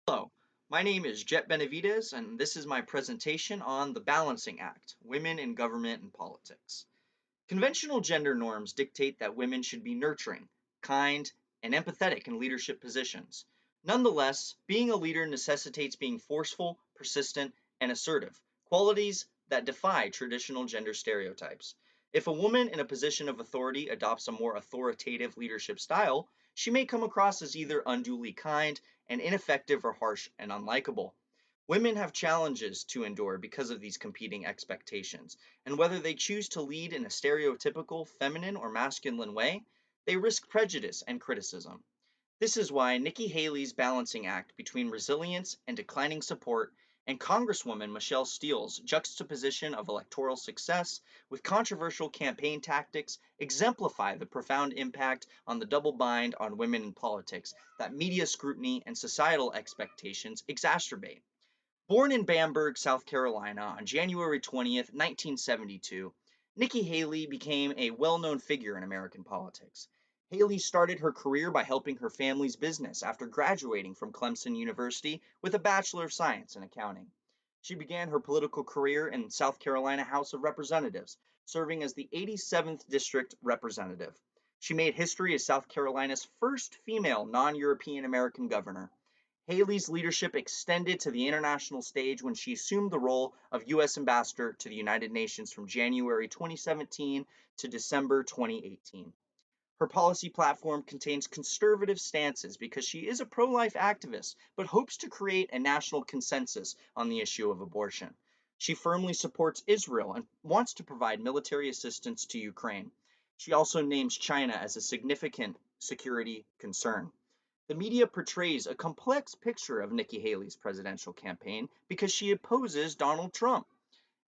Hello, my name is Jet Benavides, and this is my presentation on the Balancing Act Women in Government and Politics. Conventional gender norms dictate that women should be nurturing, kind, and empathetic in leadership positions. Nonetheless, being a leader necessitates being forceful, persistent, and assertive, qualities that defy traditional gender stereotypes. If a woman in a position of authority adopts a more authoritative leadership style, she may come across as either unduly kind and ineffective or harsh and unlikable. Women have challenges to endure because of these competing expectations, and whether they choose to lead in a stereotypical feminine or masculine way, they risk prejudice and criticism. This is why Nikki Haley's balancing act between resilience and declining support and Congresswoman Michelle Steele's juxtaposition of electoral success with controversial campaign tactics exemplify the profound impact on the double bind on women in politics that media scrutiny and societal expectations exacerbate. Born in Bamberg, South Carolina on January 20th, 1972, Nikki Haley became a well known figure in American politics. Haley started her career by helping her family's business after graduating from Clemson University with a Bachelor of Science in Accounting. She began her political career in South Carolina House of Representatives, serving as the 87th District Representative. She made history as South Carolina's first female non European American governor. Haley's leadership extended to the international stage when she assumed the role of U.S. Ambassador to the United Nations from January 2017 to December 2018. Her policy platform contains conservative stances because she is a pro life activist, but hopes to create a national consensus on the issue of abortion. She firmly supports Israel and wants to provide military assistance to Ukraine. She also names China as a significant security concern. The media portrays a complex picture of Nikki Haley's presidential campaign because she opposes Donald Trump.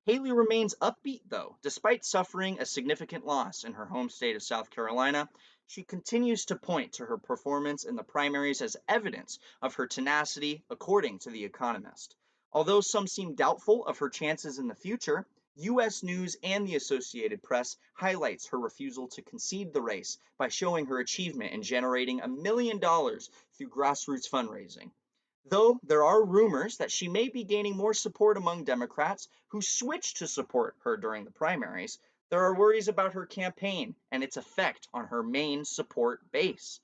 Haley remains upbeat, though. Despite suffering a significant loss in her home state of South Carolina, she continues to point to her performance in the primaries as evidence of her tenacity, according to The Economist. Although some seem doubtful of her chances in the future, US News and the Associated Press highlights her refusal to concede the race by showing her achievement in generating $1 million through grassroots fundraising. Though there are rumors that she may be gaining more support among Democrats who switched to support her during the primaries, there are worries about her campaign and its effect on her main support base.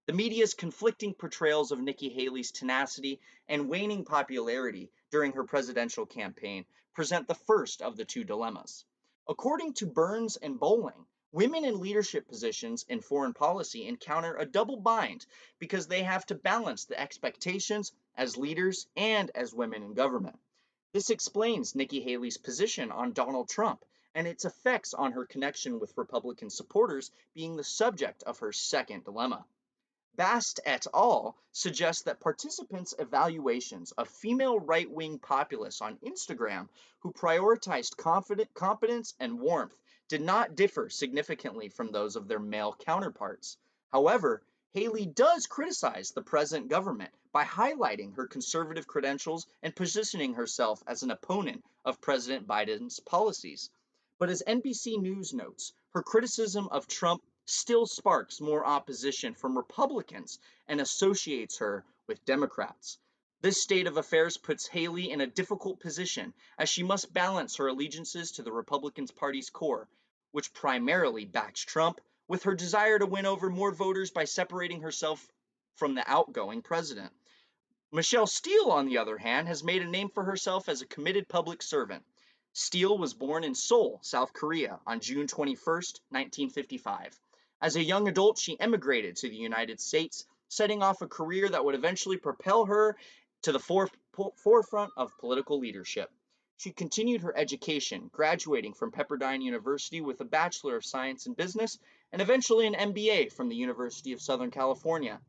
The media's conflicting portrayals of Nikki Haley's tenacity and waning popularity during her presidential campaign present the first of the two dilemmas. According to Burns and Bowling, women in leadership positions in foreign policy encounter a double bind because they have to balance the expectations as leaders and as women in government. This explains Nikki Haley's position on Donald Trump and its effects on her connection with Republican supporters being the subject of her second dilemma. Bast et al. Suggests that participants' evaluations of female right wing populists on Instagram who prioritized competence and warmth did not differ significantly from those of their male counterparts. However, Haley does criticize the present government by highlighting her conservative credentials and positioning herself as an opponent of President Biden's policies. But as NBC News notes, her criticism of Trump still sparks more opposition from Republicans and associates her with Democrats. This state of affairs puts Haley in a difficult position as she must balance her allegiances to the Republican Party's core, which primarily backs Trump, with her desire to win over more voters by separating herself from the outgoing president. Michelle Steele, on the other hand, has made a name for herself as a committed public servant. Steele was born in Seoul, South Korea, on June 21st, 1955. As a young adult, she emigrated to the United States, setting off a career that would eventually propel her to the forefront of political leadership. She continued her education, graduating from Pepperdine University with a Bachelor of Science in Business and eventually an MBA from the University of Southern California.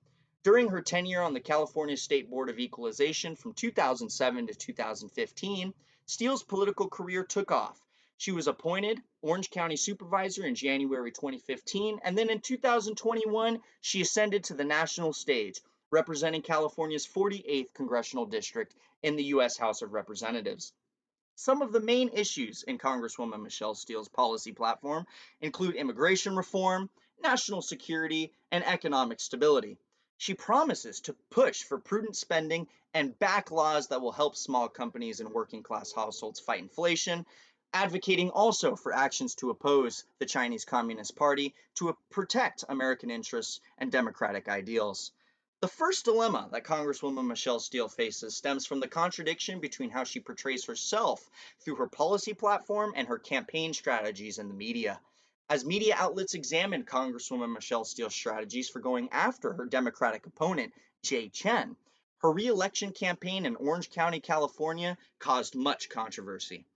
During her tenure on the California State Board of Equalization from 2007 to 2015, Steele's political career took off. She was appointed Orange County Supervisor in January 2015, and then in 2021, she ascended to the national stage, representing California's 48th congressional district in the U.S. House of Representatives. Some of the main issues in Congresswoman Michelle Steele's policy platform include immigration reform, national security, and economic stability. She promises to push for prudent spending and back laws that will help small companies and working class households fight inflation, advocating also for actions to oppose the Chinese Communist Party to protect American interests and democratic ideals. The first dilemma that Congresswoman Michelle Steele faces stems from the contradiction between how she portrays herself through her policy platform and her campaign strategies in the media. As media outlets examined Congresswoman Michelle Steele's strategies for going after her Democratic opponent, Jay Chen, her re-election campaign in Orange County, California, caused much controversy.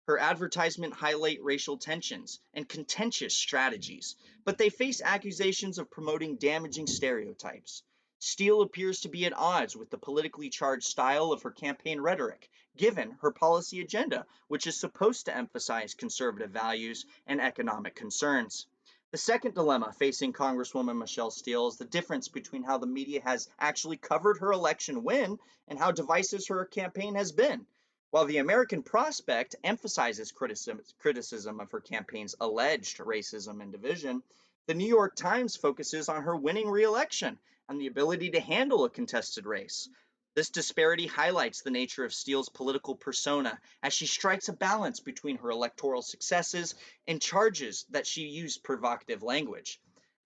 Her advertisement highlight racial tensions and contentious strategies, but they face accusations of promoting damaging stereotypes. Steele appears to be at odds with the politically charged style of her campaign rhetoric, given her policy agenda, which is supposed to emphasize conservative values and economic concerns. The second dilemma facing Congresswoman Michelle Steele is the difference between how the media has actually covered her election win and how divisive her campaign has been. While the American Prospect emphasizes criticism of her campaign's alleged racism and division, the New York Times focuses on her winning re election and the ability to handle a contested race. This disparity highlights the nature of Steele's political persona as she strikes a balance between her electoral successes and charges that she used provocative language.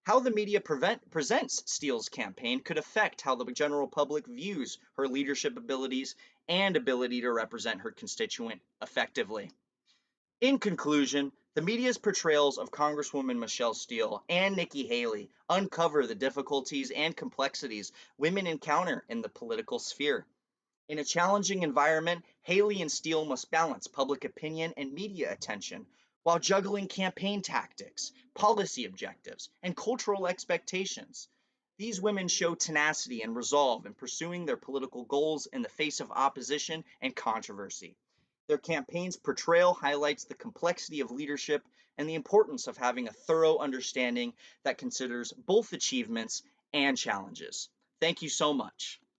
How the media presents Steele's campaign could affect how the general public views her leadership abilities and ability to represent her constituent effectively. In conclusion, the media's portrayals of Congresswoman Michelle Steele and Nikki Haley uncover the difficulties and complexities women encounter in the political sphere. In a challenging environment, Haley and Steele must balance public opinion and media attention while juggling campaign tactics, policy objectives, and cultural expectations. These women show tenacity and resolve in pursuing their political goals in the face of opposition and controversy. Their campaign's portrayal highlights the complexity of leadership and the importance of having a thorough understanding that considers both achievements and challenges. Thank you so much.